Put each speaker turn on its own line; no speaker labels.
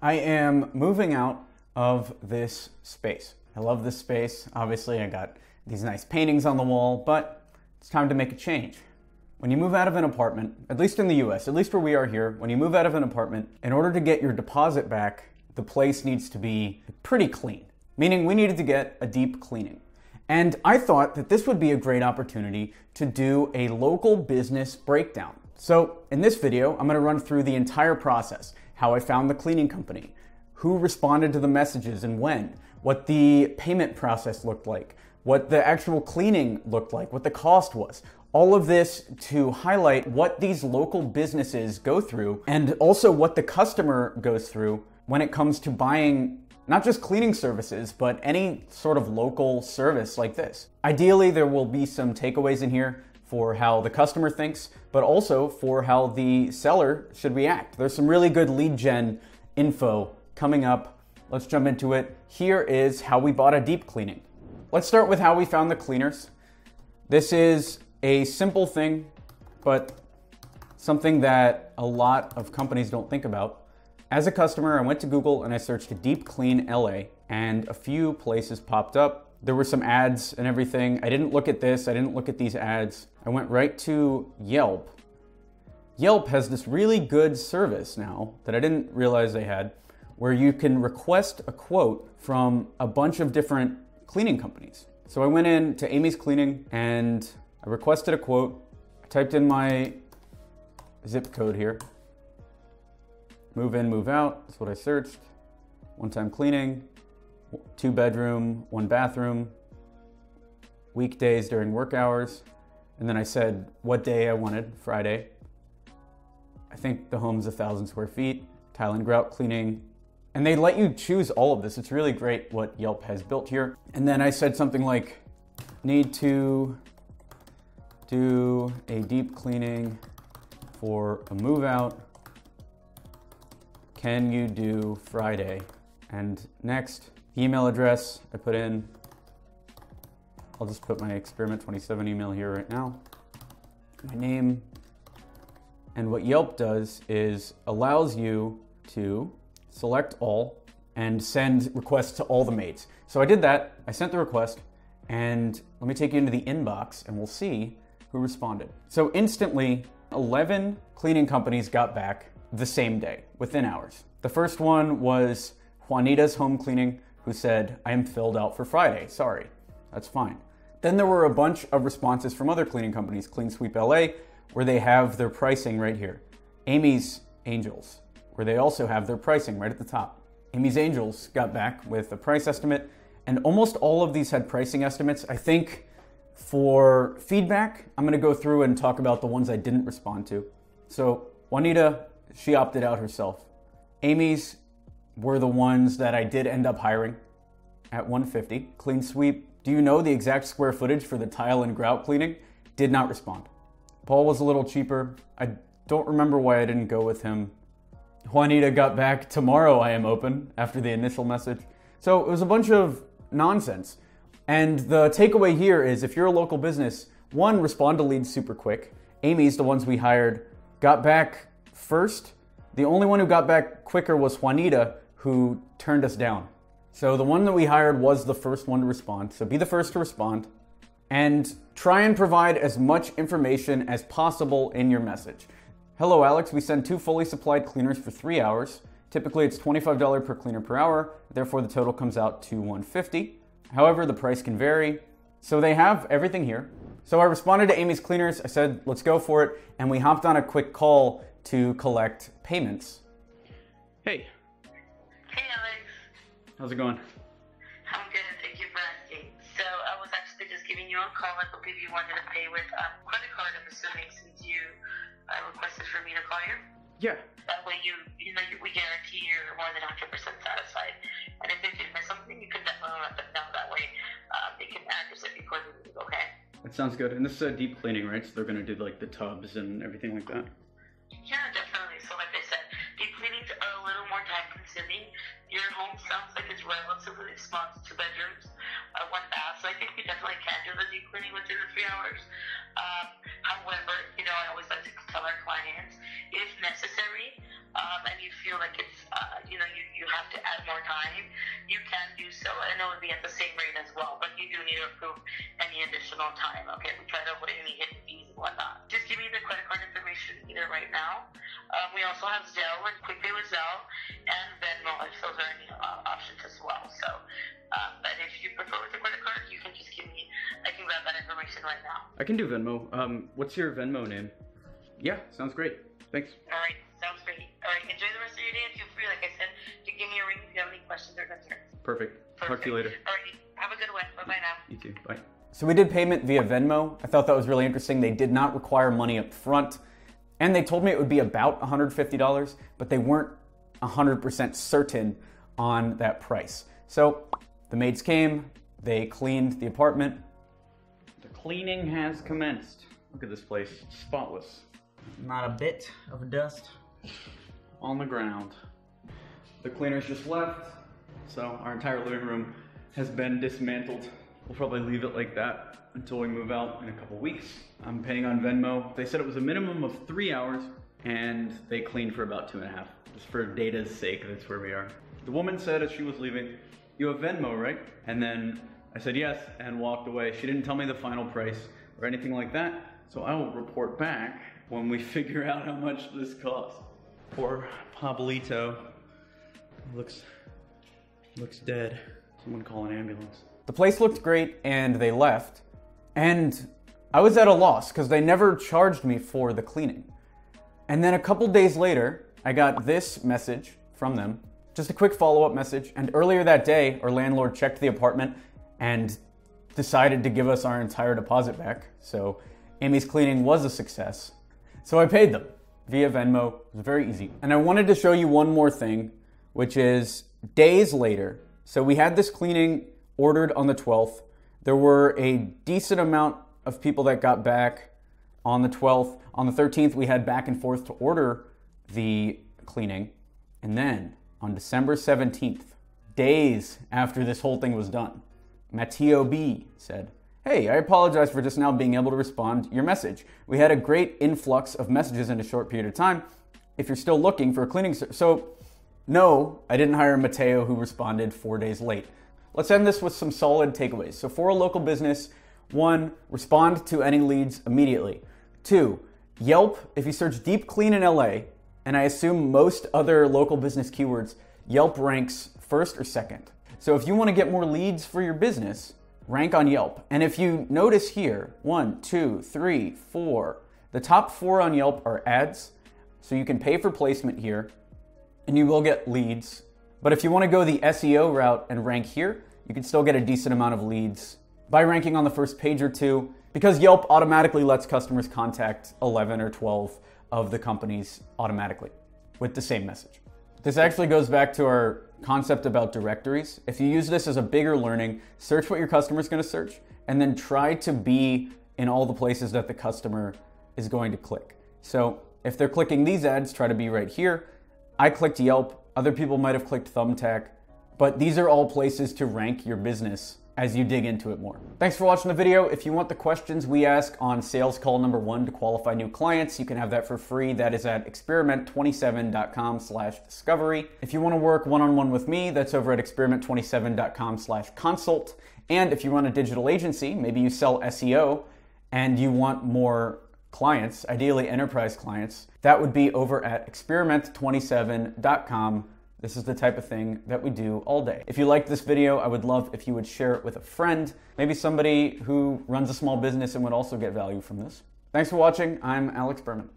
I am moving out of this space. I love this space. Obviously, I got these nice paintings on the wall, but it's time to make a change. When you move out of an apartment, at least in the US, at least where we are here, when you move out of an apartment, in order to get your deposit back, the place needs to be pretty clean. Meaning we needed to get a deep cleaning. And I thought that this would be a great opportunity to do a local business breakdown. So in this video, I'm going to run through the entire process, how I found the cleaning company, who responded to the messages and when, what the payment process looked like, what the actual cleaning looked like, what the cost was. All of this to highlight what these local businesses go through and also what the customer goes through when it comes to buying not just cleaning services, but any sort of local service like this. Ideally, there will be some takeaways in here for how the customer thinks, but also for how the seller should react. There's some really good lead gen info coming up. Let's jump into it. Here is how we bought a deep cleaning. Let's start with how we found the cleaners. This is a simple thing, but something that a lot of companies don't think about. As a customer, I went to Google and I searched Deep Clean LA, and a few places popped up. There were some ads and everything. I didn't look at this. I didn't look at these ads. I went right to Yelp. Yelp has this really good service now that I didn't realize they had, where you can request a quote from a bunch of different cleaning companies. So I went in to Amy's Cleaning and I requested a quote. I typed in my zip code here. Move in, move out, that's what I searched. One-time cleaning, 2-bedroom, 1 bathroom, weekdays during work hours. And then I said what day I wanted, Friday. I think the home's 1,000 square feet, tile and grout cleaning. And they let you choose all of this. It's really great what Yelp has built here. And then I said something like, need to do a deep cleaning for a move out. Can you do Friday? And next, email address I put in. I'll just put my Experiment 27 email here right now. My name. And what Yelp does is allows you to select all and send requests to all the maids. So I did that, I sent the request, and let me take you into the inbox and we'll see who responded. So instantly, 11 cleaning companies got back the same day, within hours. The first one was Juanita's Home Cleaning, who said, I am filled out for Friday, sorry, that's fine. Then there were a bunch of responses from other cleaning companies, Clean Sweep LA, where they have their pricing right here. Amy's Angels, where they also have their pricing right at the top. Amy's Angels got back with a price estimate, and almost all of these had pricing estimates. I think for feedback, I'm gonna go through and talk about the ones I didn't respond to. So Juanita, she opted out herself. Amy's were the ones that I did end up hiring at $150. Clean Sweep, do you know the exact square footage for the tile and grout cleaning? Did not respond. Paul was a little cheaper. I don't remember why I didn't go with him. Juanita got back, tomorrow I am open, after the initial message. So it was a bunch of nonsense. And the takeaway here is if you're a local business, one, respond to leads super quick. Amy's, the ones we hired, got back first. The only one who got back quicker was Juanita, who turned us down. So the one that we hired was the first one to respond. So be the first to respond and try and provide as much information as possible in your message. Hello, Alex. We send 2 fully supplied cleaners for 3 hours. Typically, it's $25 per cleaner per hour. Therefore, the total comes out to $150. However, the price can vary. So they have everything here. So I responded to Amy's Cleaners. I said, let's go for it. And we hopped on a quick call to collect payments. Hey.
Hey, Alex.
How's it going?
I'm good. Thank you for asking. So I was actually just giving you a call. I believe you wanted to pay with a credit card, I'm assuming, since you requested for me to call you.
Yeah.
That way we guarantee you're more than 100% satisfied. And if you miss something, you can definitely let them know. That way they can address it before they leave, okay?
That sounds good. And this is a deep cleaning, right? So they're going to do like the tubs and everything like that?
Yeah, definitely. So like I said, deep cleanings are a little more time consuming. consuming. Your home sounds like it's relatively small, 2 bedrooms, 1 bath, so I think you definitely can do the deep cleaning within the 3 hours. However, I always like to tell our clients, if necessary, and you feel like it's, you have to add more time, you can do so, and it would be at the same rate as well, but you do need to approve any additional time, okay? We try to avoid any hidden fees and whatnot. Just give me the credit card information either right now. We also have Zelle and QuickPay with Zelle, and Venmo if those are any options as well. So, but if you prefer with the credit card, you can just give me, I can grab that information right now.
I can do Venmo. What's your Venmo name? Yeah, sounds great. Thanks.
All right, sounds great. All right, enjoy the rest of your day, and feel free, like I said, to give me a ring if you have any questions or concerns.
Perfect. Talk to you later.
All right, have a good one. Bye-bye now.
You too. Bye. So we did payment via Venmo. I thought that was really interesting. They did not require money up front. And they told me it would be about $150, but they weren't 100% certain on that price. So the maids came, they cleaned the apartment. The cleaning has commenced. Look at this place, spotless. Not a bit of dust on the ground. The cleaners just left, so our entire living room has been dismantled. We'll probably leave it like that until we move out in a couple weeks. I'm paying on Venmo. They said it was a minimum of 3 hours, and they cleaned for about 2.5. Just for data's sake, that's where we are. The woman said as she was leaving, "You have Venmo, right?" And then I said yes, and walked away. She didn't tell me the final price or anything like that, so I will report back when we figure out how much this cost. Poor Pablito looks dead. Someone call an ambulance. The place looked great, and they left. And I was at a loss because they never charged me for the cleaning. And then a couple days later, I got this message from them, just a quick follow-up message. And earlier that day, our landlord checked the apartment and decided to give us our entire deposit back. So Amy's cleaning was a success. So I paid them via Venmo. It was very easy. And I wanted to show you one more thing, which is days later. So we had this cleaning ordered on the 12th. There were a decent amount of people that got back on the 12th. On the 13th, we had back and forth to order the cleaning. And then on December 17th, days after this whole thing was done, Matteo B said, "Hey, I apologize for just now being able to respond to your message. We had a great influx of messages in a short period of time. If you're still looking for a cleaning service." So no, I didn't hire Matteo, who responded 4 days late. Let's end this with some solid takeaways. So for a local business, 1, respond to any leads immediately. 2, Yelp, if you search deep clean in LA, and I assume most other local business keywords, Yelp ranks first or second. So if you want to get more leads for your business, rank on Yelp. And if you notice here, 1, 2, 3, 4, the top 4 on Yelp are ads. So you can pay for placement here, and you will get leads. But if you want to go the SEO route and rank here, you can still get a decent amount of leads by ranking on the first page or 2, because Yelp automatically lets customers contact 11 or 12 of the companies automatically with the same message. This actually goes back to our concept about directories. If you use this as a bigger learning, search what your customer is going to search, and then try to be in all the places that the customer is going to click. So if they're clicking these ads, try to be right here. I clicked Yelp. Other people might have clicked Thumbtack, but these are all places to rank your business as you dig into it more. Thanks for watching the video. If you want the questions we ask on sales call number 1 to qualify new clients, you can have that for free. That is at experiment27.com/discovery. If you want to work one-on-one with me, that's over at experiment27.com/consult. And if you run a digital agency, maybe you sell SEO and you want more clients, ideally enterprise clients, that would be over at experiment27.com. This is the type of thing that we do all day. If you liked this video, I would love if you would share it with a friend, maybe somebody who runs a small business and would also get value from this. Thanks for watching. I'm Alex Berman.